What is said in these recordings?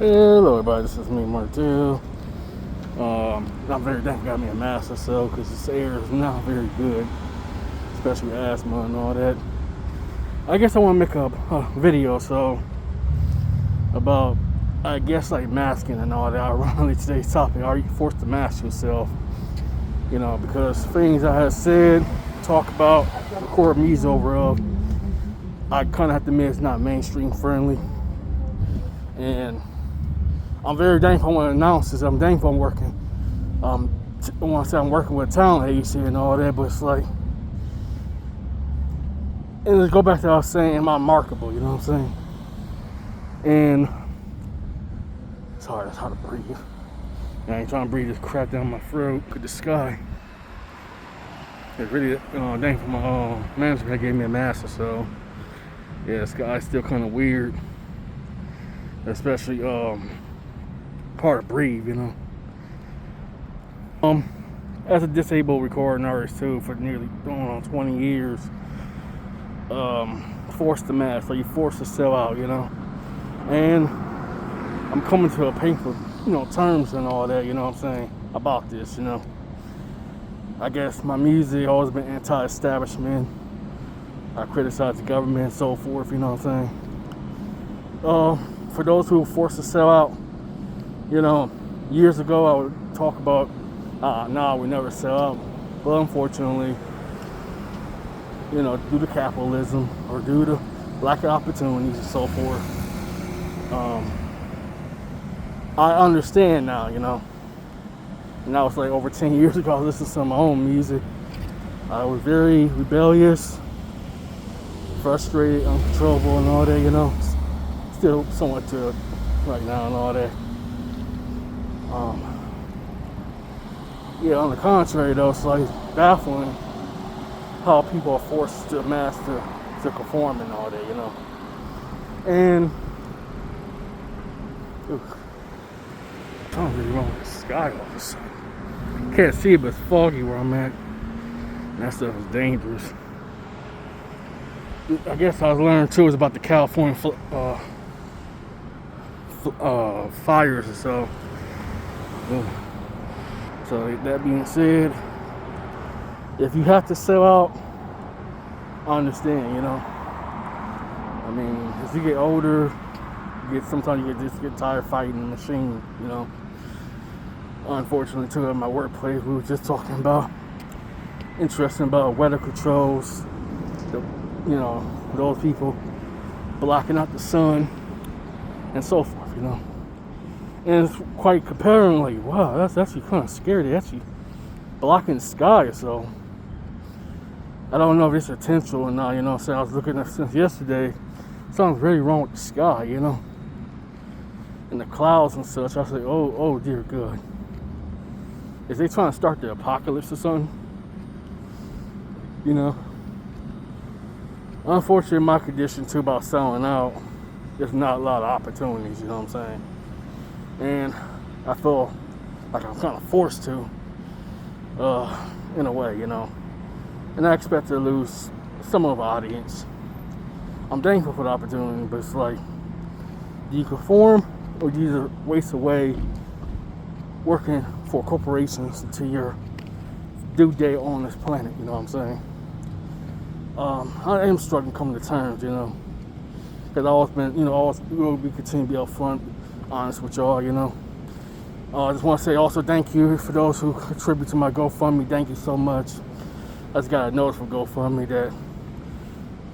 Hello everybody, this is me, Martell. I'm very thankful got me a mask or so because this air is not very good, especially with asthma and all that. I guess I want to make a video about, I guess, like masking and all that. Ironically, today's topic: are you forced to mask yourself? You know, because things I have said, talk about, record music over of, I kind of have to admit it's not mainstream friendly, and I'm very thankful. I want to announce this. I'm thankful I'm working. I want to say I'm working with a talent agency and all that, but it's like, and let's go back to what I was saying, am I marketable? You know what I'm saying? And it's hard to breathe. I ain't trying to breathe this crap down my throat with the sky. It's really thankful my manager gave me a mask or so. Yeah, the sky's still kind of weird, especially hard to breathe, you know. As a disabled recording artist too, for nearly 20 years, forced to mask, so you're forced to sell out, you know. And I'm coming to a painful, terms and all that, you know what I'm saying, about this, you know. I guess my music always been anti-establishment. I criticize the government and so forth, you know what I'm saying. For those who are forced to sell out, years ago I would talk about, nah, we never sell out. But unfortunately, due to capitalism or due to lack of opportunities and so forth, I understand now, And that was like over 10 years ago. I was listening to some of my own music. I was very rebellious, frustrated, uncontrollable and all that, Still somewhat to it right now and all that. On the contrary though, it's like baffling how people are forced to master to conform and all that, And I don't really want the sky all of a sudden. Can't see it, but it's foggy where I'm at. And that stuff is dangerous. I guess I was learning too is about the California fires or so. So that being said, if you have to sell out, I understand, I mean, as you get older, sometimes you get tired fighting the machine, Unfortunately, too, at my workplace, we were just talking about, interesting about weather controls, those people blocking out the sun and so forth, And it's quite comparing, like, wow, that's actually kind of scary. They're actually blocking the sky, so I don't know if it's intentional or not, So I was looking at since yesterday, something's really wrong with the sky, and the clouds and such. I was like, oh dear God. Is they trying to start the apocalypse or something? Unfortunately, my condition too about selling out, there's not a lot of opportunities, you know what I'm saying? And I feel like I'm kind of forced to, in a way, And I expect to lose some of the audience. I'm thankful for the opportunity, but it's like, do you conform or do you waste away working for corporations until your due date on this planet, you know what I'm saying? I am struggling coming to terms, because I've always been, always will be continue to be upfront, honest with y'all, I just want to say also thank you for those who contribute to my GoFundMe. Thank you so much. I just got a notice from GoFundMe that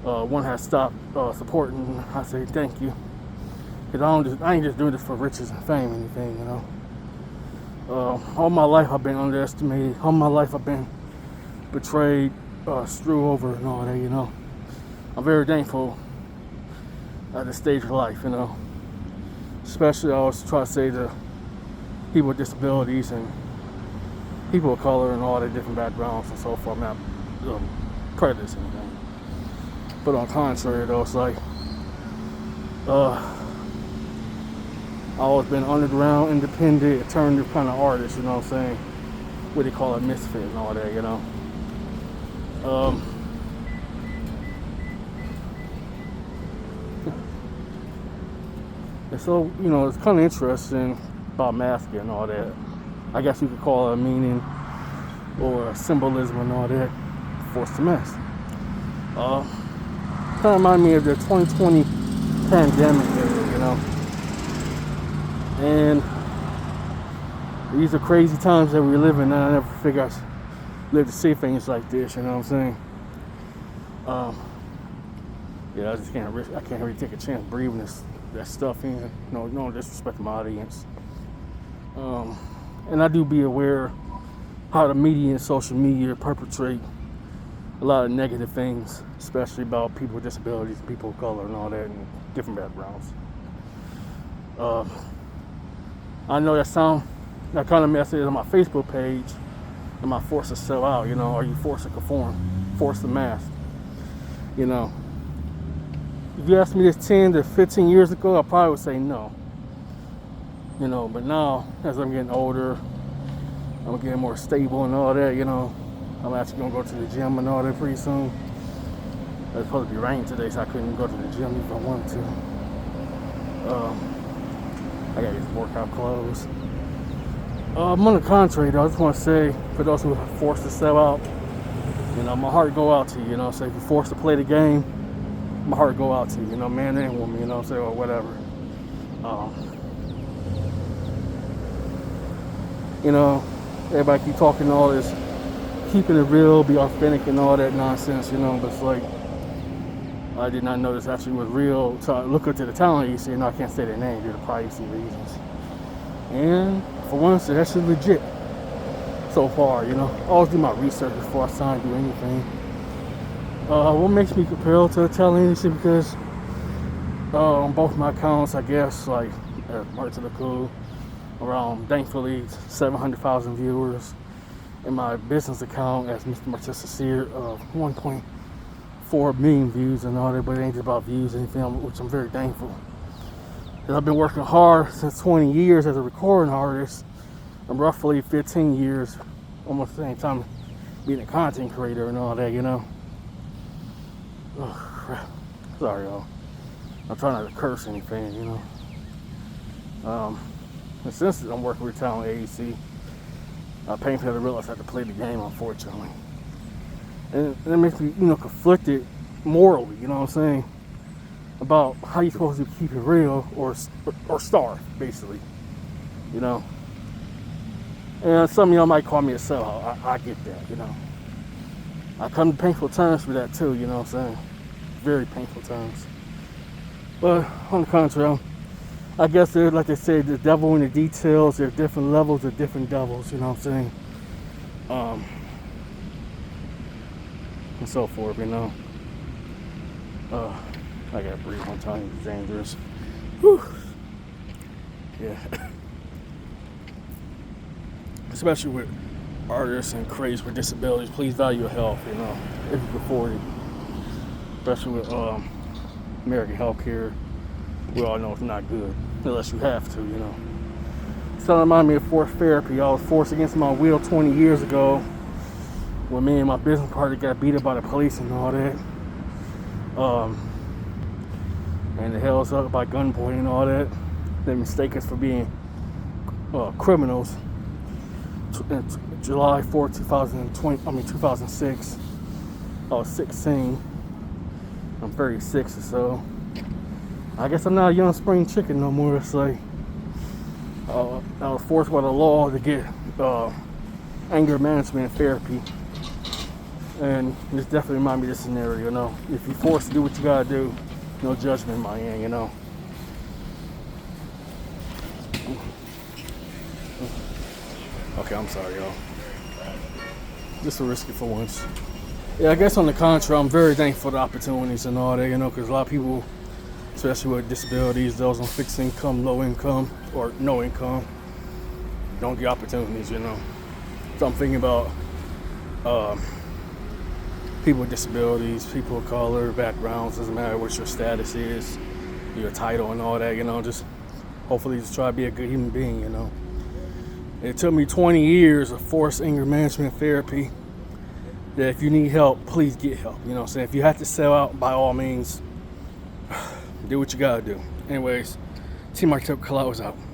one has stopped supporting. I say thank you, because I ain't just doing this for riches and fame or anything, All my life I've been underestimated. All my life I've been betrayed, screwed over and all that, I'm very thankful at this stage of life, Especially I always try to say to people with disabilities and people of color and all their different backgrounds and so forth. I'm not prejudice or anything. But on the contrary though, it's like I've always been underground, independent, alternative kind of artist, you know what I'm saying? What they call a misfit and all that, And so, it's kind of interesting about masking and all that. I guess you could call it a meaning or a symbolism and all that. Forced to mask. Kind of remind me of the 2020 pandemic era, And these are crazy times that we live in, and I never figured I'd live to see things like this, you know what I'm saying? I just can't really take a chance breathing that stuff in. No disrespect to my audience. And I do be aware how the media and social media perpetrate a lot of negative things, especially about people with disabilities, people of color, and all that, and different backgrounds. I know that kind of message on my Facebook page. Am I forced to sell out? Are you forced to conform? Forced to mask? If you asked me this 10 to 15 years ago, I probably would say no. But now, as I'm getting older, I'm getting more stable and all that, I'm actually going to go to the gym and all that pretty soon. It's supposed to be raining today, so I couldn't go to the gym if I wanted to. I got these workout clothes. On the contrary, though, I just want to say, for those who are forced to sell out, my heart go out to you, So if you're forced to play the game, my heart go out to you, man and woman, or whatever. Everybody keep talking all this, keeping it real, be authentic and all that nonsense, but it's like, I did not know this actually was real. So I look up to the talent agency, and I can't say their name due to privacy reasons. And for once, that's legit so far, I always do my research before I sign, do anything. What makes me compelled to the talent agency? Because on both my accounts, I guess, like Martell, around, thankfully, 700,000 viewers. In my business account, as Mr. Martell Sincere, 1.4 million views and all that, but it ain't just about views or anything, which I'm very thankful. Because I've been working hard since 20 years as a recording artist. I'm roughly 15 years, almost the same time, being a content creator and all that, Oh, crap. Sorry, y'all. I'm trying not to curse anything, And since I'm working with talent agency, I painfully realized I had to play the game, unfortunately. And it makes me, conflicted morally, what I'm saying? About how you're supposed to keep it real or starve, basically. And some of y'all might call me a sellout. I get that, I come to painful times for that too, what I'm saying? Very painful times. But on the contrary, I guess they're, like they say, the devil in the details. There are different levels of different devils, what I'm saying? And so forth, I gotta breathe one time, it's dangerous. Whew. Yeah. Especially with artists and creators with disabilities, please value your health, if you can afford it. Especially with American healthcare, we all know it's not good, unless you have to, So it reminded me of forced therapy. I was forced against my will 20 years ago when me and my business partner got beat up by the police and all that. And they held us up by gunpoint and all that. They mistake us for being criminals. July 4th, 2006. I was 16. I'm 36 or so. I guess I'm not a young spring chicken no more. It's like I was forced by the law to get anger management therapy. And this definitely reminds me of this scenario, If you're forced to do what you gotta do, no judgment in my end, Okay, I'm sorry, y'all. Just to risk it for once. Yeah, I guess on the contrary, I'm very thankful for the opportunities and all that, because a lot of people, especially with disabilities, those on fixed income, low income, or no income, don't get opportunities, So I'm thinking about people with disabilities, people of color, backgrounds, doesn't matter what your status is, your title and all that, just hopefully just try to be a good human being, It took me 20 years of forced anger management therapy that if you need help, please get help. If you have to sell out, by all means, do what you gotta do. Anyways, Team Martell was out.